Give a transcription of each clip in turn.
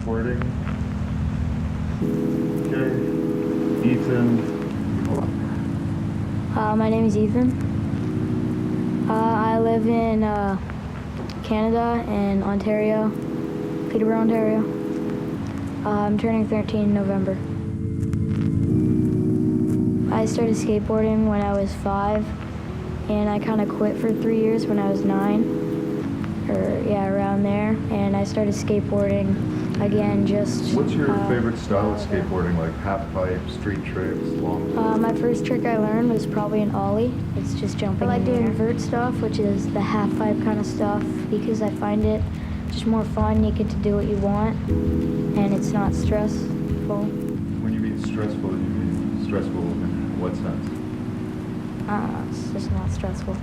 skateboarding. Okay. Ethan. My name is Ethan. I live in Canada and Ontario, Peterborough, Ontario. I'm turning 13 in November. I started skateboarding when I was 5, and I kind of quit for 3 years when I was 9, around there. And I started skateboarding again just... What's your favorite style of skateboarding, like half pipe, street tricks, long? My first trick I learned was probably an ollie. It's just jumping. I like doing invert stuff, which is the half pipe kind of stuff, because I find it just more fun. You get to do what you want, and it's not stressful. When you mean stressful, you mean stressful in what sense? It's just not stressful.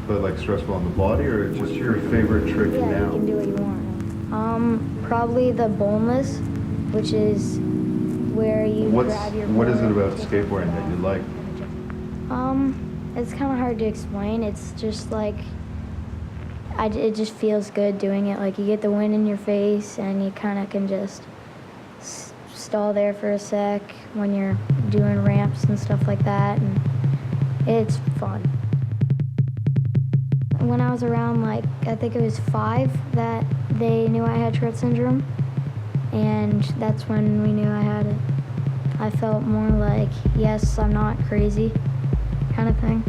But like stressful on the body, or just your favorite trick now? Yeah, you can do what you want. Probably the boneless, which is where you grab your board. What is it about skateboarding that you like? It's kind of hard to explain. It's just like, it just feels good doing it. Like you get the wind in your face and you kind of can just stall there for a sec when you're doing ramps and stuff like that, and it's fun. When I was around, I think it was 5, that they knew I had Tourette syndrome, and that's when we knew I had it. I felt more like, yes, I'm not crazy, kind of thing.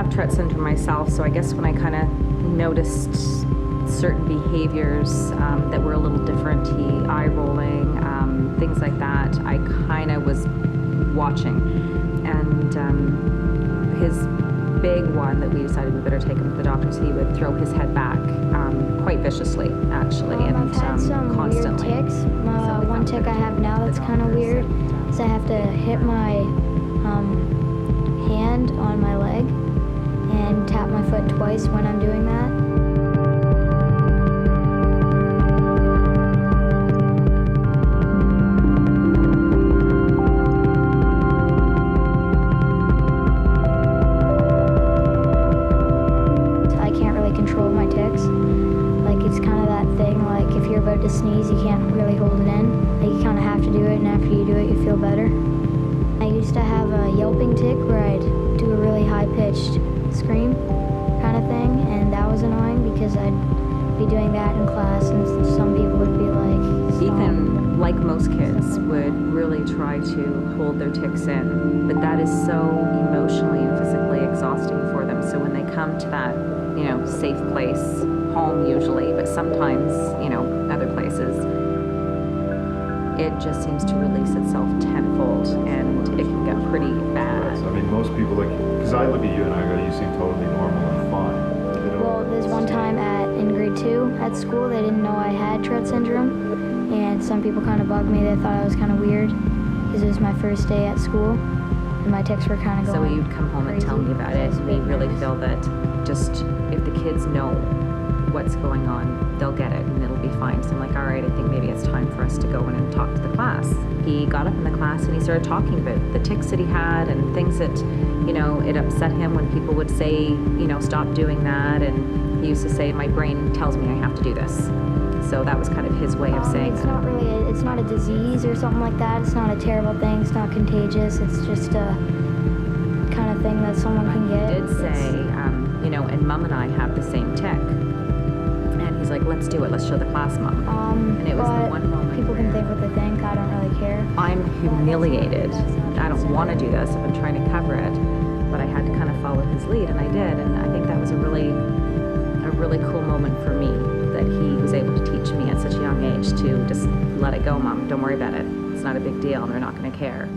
Tourette syndrome myself, so I guess when I kind of noticed certain behaviors that were a little different, eye rolling, things like that, I kind of was watching. And his big one that we decided we better take him to the doctors, he would throw his head back quite viciously, actually, and I've had some constantly. Weird ticks. One tick I have now that's kind of weird is I have to hit my hand on my leg and tap my foot twice when I'm doing that. I can't really control my tics. It's kind of that thing, if you're about to sneeze, you can't really hold it in. You kind of have to do it, and after you do it, you feel better. I used to have a yelping tic where I'd do a really high-pitched scream kind of thing, and that was annoying because I'd be doing that in class and some people would be like, stop. Ethan, like most kids, would really try to hold their tics in, but that is so emotionally and physically exhausting for them. So when they come to that, safe place, home usually, but sometimes, other places, it just seems to release itself tenfold, and it can get pretty bad. I mean, most people, because I look at you and I go, you seem totally normal and fine. Well, there's one time in grade 2 at school, they didn't know I had Tourette syndrome, and some people kind of bugged me. They thought I was kind of weird because it was my first day at school, and my tics were kind of going So you'd come home crazy. and tell me about it. We really feel that just if the kids know what's going on, they'll get it and it'll be fine. So I'm like, all right, I think maybe it's time for us to go in and talk to the class. He got up in the class and he started talking about the tics that he had and things that, it upset him when people would say, stop doing that. And he used to say, my brain tells me I have to do this. So that was kind of his way of saying it's that. It's not a disease or something like that. It's not a terrible thing. It's not contagious. It's just a kind of thing that someone can get. He did say, and Mom and I have the same tic. And he's like, let's do it. Let's show the class, Mom. And it was the one moment people can think what they think. I don't really care. I'm humiliated. I don't want to do this. I've been trying to cover it, but I had to kind of follow his lead, and I did. And I think that was a really cool moment for me, that he was able to teach me at such a young age to just let it go, Mom. Don't worry about it. It's not a big deal, and they're not going to care.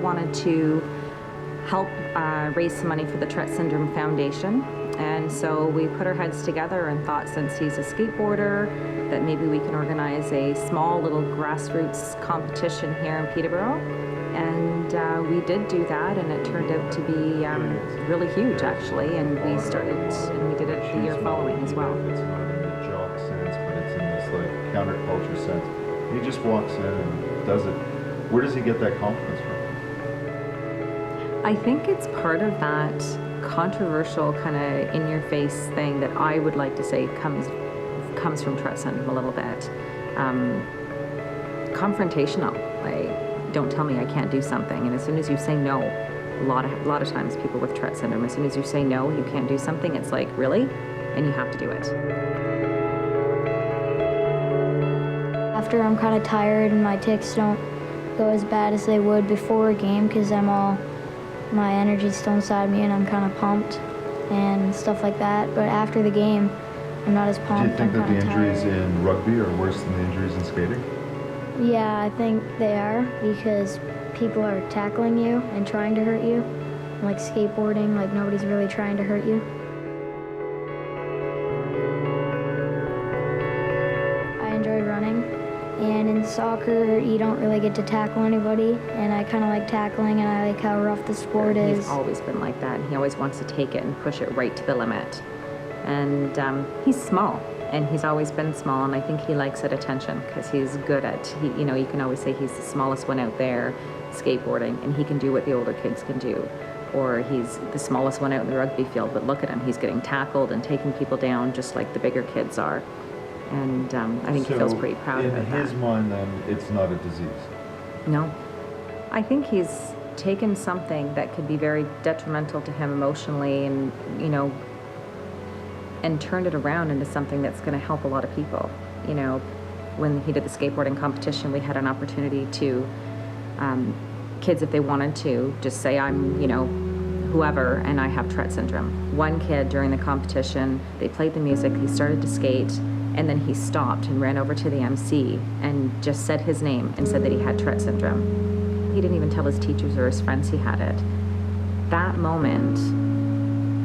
wanted to help raise some money for the Tourette Syndrome Foundation. And so we put our heads together and thought, since he's a skateboarder, that maybe we can organize a small little grassroots competition here in Peterborough. And we did do that, and it turned out to be really huge, actually. And we started, and we did it the year following as well. It's not in the jock sense, but it's in this like counterculture sense. He just walks in and does it. Where does he get that confidence from? I think it's part of that controversial kind of in-your-face thing that I would like to say comes from Tourette syndrome a little bit. Confrontational, like, don't tell me I can't do something. And as soon as you say no, a lot of times people with Tourette syndrome, as soon as you say no, you can't do something, it's like, really? And you have to do it. After I'm kind of tired and my tics don't go as bad as they would before a game, because my energy's still inside me and I'm kind of pumped and stuff like that. But after the game, I'm not as Do you pumped. think I'm that the kinda injuries tired. in rugby are worse than the injuries in skating? Yeah, I think they are, because people are tackling you and trying to hurt you. Like skateboarding, like nobody's really trying to hurt you. I enjoy running, and in soccer you don't really get to tackle anybody, and I kind of like tackling, and I like how rough the sport is. He's always been like that. He always wants to take it and push it right to the limit. And he's small, and he's always been small, and I think he likes that attention because he's good at, you can always say he's the smallest one out there skateboarding, and he can do what the older kids can do. Or he's the smallest one out in the rugby field, but look at him, he's getting tackled and taking people down just like the bigger kids are. And I think he feels pretty proud about in his that. mind, then, it's not a disease. No. I think he's taken something that could be very detrimental to him emotionally and, and turned it around into something that's going to help a lot of people. When he did the skateboarding competition, we had an opportunity to, kids, if they wanted to, just say, I'm, whoever, and I have Tourette syndrome. One kid during the competition, they played the music, he started to skate, and then he stopped and ran over to the MC and just said his name and said that he had Tourette syndrome. He didn't even tell his teachers or his friends he had it. That moment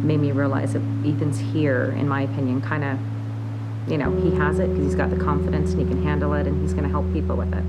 made me realize that Ethan's here, in my opinion, kind of, he has it because he's got the confidence and he can handle it, and he's going to help people with it.